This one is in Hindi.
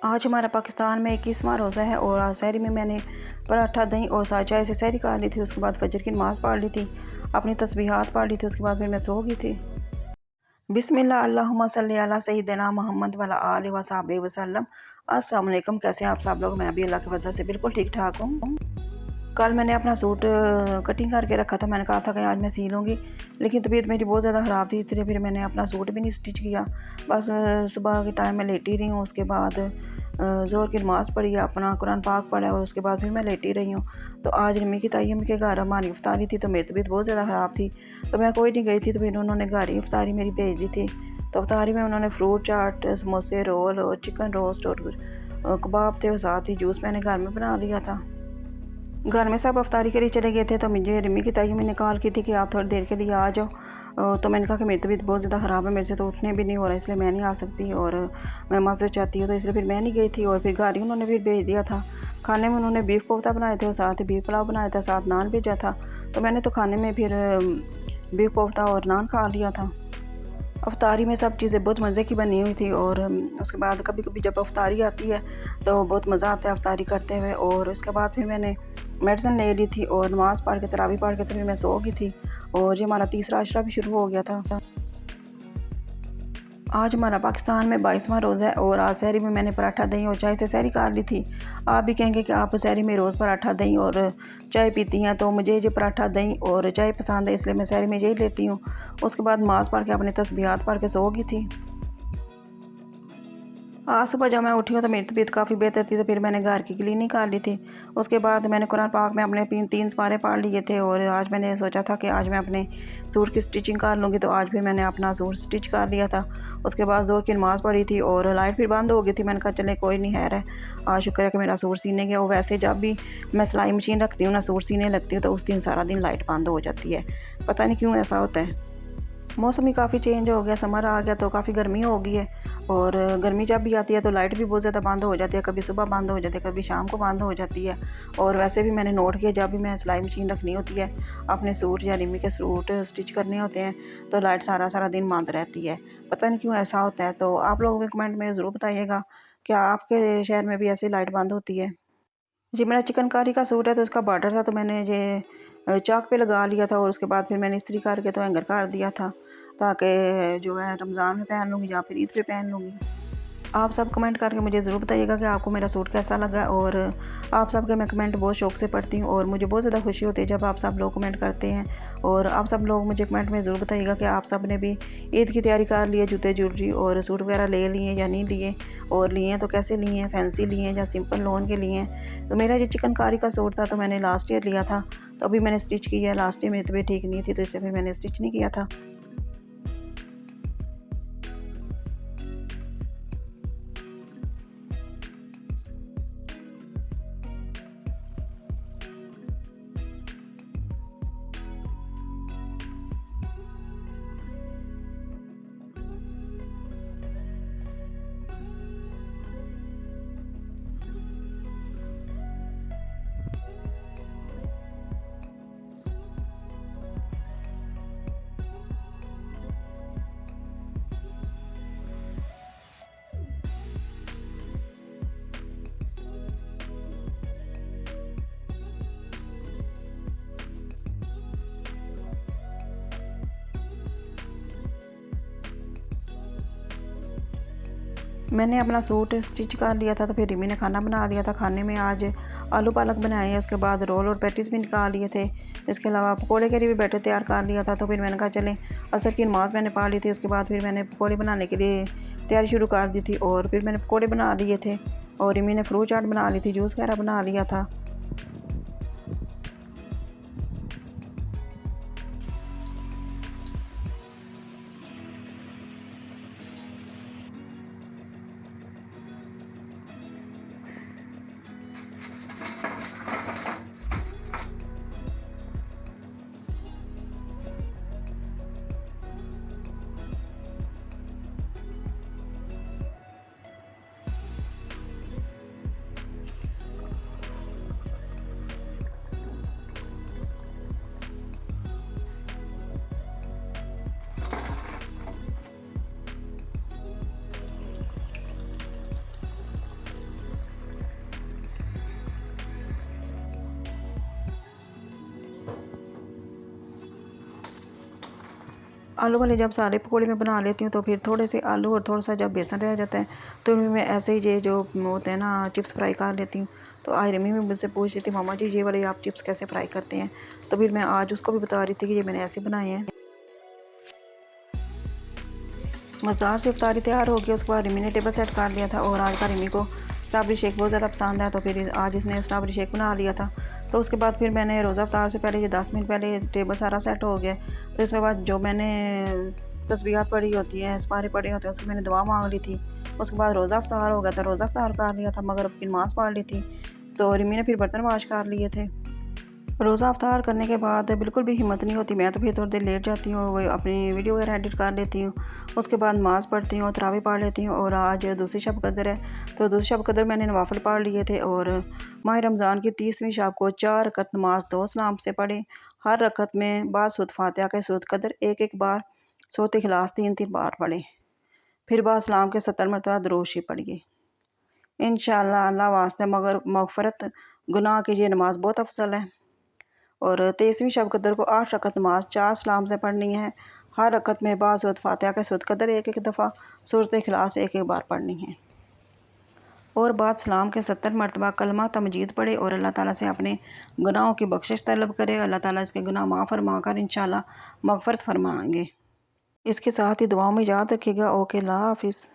आज हमारा पाकिस्तान में 21वां रोज़ा है और आज सहरी में मैंने पराठा दही और साथ चाय से सहरी कर ली थी। उसके बाद फजर की नमाज़ पढ़ ली थी, अपनी तस्बीहात पढ़ ली थी। उसके बाद फिर मैं सो गई थी। बिस्मिल्लाह अल्लाहुम्मा सल्ली अला सय्यिदिना मोहम्मद व अला आलिहि व सहबिहि वसल्लम। अस्सलाम वालेकुम, कैसे हैं आप सब लोग? मैं भी अल्लाह की वजह से बिल्कुल ठीक ठाक हूँ। कल मैंने अपना सूट कटिंग करके रखा था। मैंने कहा था कि आज मैं सी लूँगी, लेकिन तबीयत मेरी बहुत ज़्यादा ख़राब थी, इसलिए फिर मैंने अपना सूट भी नहीं स्टिच किया। बस सुबह के टाइम में लेटी रही हूँ। उसके बाद ज़ोहर की नमाज़ पढ़ी, अपना कुरान पाक पढ़ा और उसके बाद फिर मैं लेटी रही हूँ। तो आज रमी की तायम के घर हमारी इफ्तारी थी, तो मेरी तबीयत बहुत ज़्यादा ख़राब थी, तो मैं कोई नहीं गई थी। तो फिर उन्होंने घर ही इफ्तारी मेरी भेज दी थी। तो इफ्तारी में उन्होंने फ्रूट चाट, समोसे, रोल और चिकन रोस्ट और कबाब थे, और साथ ही जूस मैंने घर में बना लिया था। घर में सब अफ्तारी के लिए चले गए थे, तो मुझे रिमी की ताई मैंने कॉल की थी कि आप थोड़ी देर के लिए आ जाओ। तो मैंने कहा कि मेरी तबीयत बहुत ज़्यादा ख़राब है, मेरे से तो उठने भी नहीं हो रहा, इसलिए मैं नहीं आ सकती और मैं माज़रत चाहती हूँ। तो इसलिए फिर मैं नहीं गई थी और फिर घर ही उन्होंने फिर भेज दिया था। खाने में उन्होंने बीफ कोफ्ता बनाए थे और साथ ही बीफ पुलाव बनाया था, साथ नान भेजा था। तो मैंने तो खाने में फिर बीफ कोफ्ता और नान खा लिया था। अफ्तारी में सब चीज़ें बहुत मज़े की बनी हुई थी। और उसके बाद कभी कभी जब अफ्तारी आती है तो बहुत मज़ा आता है अफ्तारी करते हुए। और उसके बाद फिर मैंने मेडिसिन ले ली थी और नमाज़ पढ़ के तरावी पढ़ के तो फिर मैं सो गई थी। और ये हमारा तीसरा अशरा भी शुरू हो गया था। आज हमारा पाकिस्तान में 22वां रोज़ा है और आज सहरी में मैंने पराठा दही और चाय से सहरी कर ली थी। आप भी कहेंगे कि आप सहरी में रोज़ पराठा दही और चाय पीती हैं, तो मुझे ये पराठा दही और चाय पसंद है, इसलिए मैं सहरी में यही लेती हूँ। उसके बाद नमाज़ पढ़ के अपनी तस्बीहात पढ़ के सो गई थी। आज सुबह जब मैं उठी हूँ तो मेरी तबीयत काफ़ी बेहतर थी, तो फिर मैंने घर की क्लीनिंग कर ली थी। उसके बाद मैंने कुरान पाक में अपने तीन पारे पढ़ लिए थे और आज मैंने सोचा था कि आज मैं अपने सूट की स्टिचिंग कर लूँगी, तो आज फिर मैंने अपना सूट स्टिच कर लिया था। उसके बाद ज़ोहर की नमाज़ पढ़ी थी और लाइट फिर बंद हो गई थी। मैंने कहा चले कोई नहीं है, आज शुक्र है कि मेरा सूट सीने गया। और वैसे जब भी मैं सिलाई मशीन रखती हूँ ना, सूट सीने लगती हूँ, तो उस दिन सारा दिन लाइट बंद हो जाती है। पता नहीं क्यों ऐसा होता है। मौसम ही काफ़ी चेंज हो गया, समर आ गया तो काफ़ी गर्मी हो गई है। और गर्मी जब भी आती है तो लाइट भी बहुत ज़्यादा बंद हो जाती है, कभी सुबह बंद हो जाती है, कभी शाम को बंद हो जाती है। और वैसे भी मैंने नोट किया, जब भी मैं सिलाई मशीन रखनी होती है, अपने सूट या रिमी के सूट स्टिच करने होते हैं, तो लाइट सारा सारा दिन बंद रहती है। पता नहीं क्यों ऐसा होता है। तो आप लोग भी कमेंट में ज़रूर बताइएगा, क्या आपके शहर में भी ऐसे लाइट बंद होती है? जी, मेरा चिकनकारी का सूट है तो उसका बॉर्डर था, तो मैंने ये चाक पे लगा लिया था और उसके बाद फिर मैंने इस्त्री करके तो हैंगर कर दिया था, ताकि जो है रमज़ान में पहन लूँगी या फिर ईद पे पहन लूँगी। आप सब कमेंट करके मुझे ज़रूर बताइएगा कि आपको मेरा सूट कैसा लगा। और आप सब के मैं कमेंट बहुत शौक़ से पढ़ती हूँ और मुझे बहुत ज़्यादा खुशी होती है जब आप सब लोग कमेंट करते हैं। और आप सब लोग मुझे कमेंट में ज़रूर बताइएगा कि आप सब ने भी ईद की तैयारी कर ली है, जूते ज्वेलरी और सूट वगैरह ले लिए या नहीं लिए, और लिए हैं तो कैसे लिए हैं, फैंसी लिए हैं या सिंपल लोन के लिए हैं। तो मेरा ये चिकनकारी का सूट था, तो मैंने लास्ट ईयर लिया था, तो अभी मैंने स्टिच किया है। लास्ट ईयर मेरी तबीयत ठीक नहीं थी, तो इसलिए फिर मैंने स्टिच नहीं किया था। मैंने अपना सूट स्टिच कर लिया था, तो फिर रिमी ने खाना बना लिया था। खाने में आज आलू पालक बनाए हैं, उसके बाद रोल और पैटीज़ भी निकाल लिए थे। इसके अलावा पकौड़े के लिए भी बैटर तैयार कर लिया था। तो फिर मैंने कहा चलें, असर की नमाज़ मैंने पढ़ ली थी, उसके बाद फिर मैंने पकौड़े बनाने के लिए तैयारी शुरू कर दी थी। और फिर मैंने पकौड़े बना लिए थे और रिमी ने फ्रूट चाट बना ली थी, जूस वगैरह बना लिया था। आलू वाले जब सारे पकौड़े मैं बना लेती हूँ तो फिर थोड़े से आलू और थोड़ा सा जब बेसन रह जाता है तो मैं ऐसे ही ये जो होते हैं ना चिप्स फ्राई कर लेती हूँ। तो आज रमी भी मुझसे पूछ रही थी, मामा जी ये वाले आप चिप्स कैसे फ्राई करते हैं? तो फिर मैं आज उसको भी बता रही थी कि ये मैंने ऐसे बनाए हैं। मज़ेदार से इफ्तारी तैयार हो गया। उसके बाद रिमी ने टेबल सेट कर दिया था और आज का रिमी को स्ट्रॉबेरी शेक बहुत ज़्यादा पसंद है तो फिर आज इसने स्ट्रॉबेरी शेक बना लिया था। तो उसके बाद फिर मैंने रोज़ा इफ्तार से पहले ये 10 मिनट पहले टेबल सारा सेट हो गया। तो इसके बाद जो मैंने तस्बीहात पढ़ी होती हैं, इस्पारे पढ़े होते हैं, उसकी मैंने दुआ मांग ली थी। उसके बाद रोज़ा इफ्तार हो गया था, रोज़ा इफ्तार कर लिया था, मगरिब की नमाज़ पढ़ ली थी। तो रिमी ने फिर बर्तन वाश कर लिए थे। रोज़ा अफ्तार करने के बाद बिल्कुल भी हिम्मत नहीं होती, मैं तो फिर थोड़ी देर लेट जाती हूँ, वो अपनी वीडियो वगैरह एडिट कर लेती हूँ। उसके बाद नमाज़ पढ़ती हूँ, तरावी पढ़ लेती हूँ। और आज दूसरी शब कदर है तो दूसरी शब कदर मैंने नवाफिल पढ़ लिए थे। और माह रमज़ान की 30वीं शब को 4 रकत नमाज 2 सलाम से पढ़े। हर रकत में बाद सूरत फातिहा के सूरत कदर एक बार, सूरत इखलास 3 बार पढ़े। फिर बाद सलाम के 70 मरतबा दुरूद शरीफ पढ़िए। इंशाअल्लाह अल्लाह वास्ते मगर मग़फ़िरत गुनाह की ये नमाज बहुत अफजल है। और 23वीं शब कदर को 8 रकत नमाज 4 सलाम से पढ़नी है। हर रकत में बाद सूरत फातिहा के सूरत कदर एक दफ़ा, सूरत इखलास एक बार पढ़नी है। और बाद सलाम के 70 मरतबा कलमा तमजीद पढ़े और अल्लाह ताला से अपने गुनाहों की बख्शिश तलब करे। अल्लाह ताला इसके गुनाह माफ़ फरमा कर इंशाअल्लाह मग़फ़िरत फरमाएंगे। इसके साथ ही दुआओं में याद रखिएगा। ओके, अल्लाह हाफ़िज़।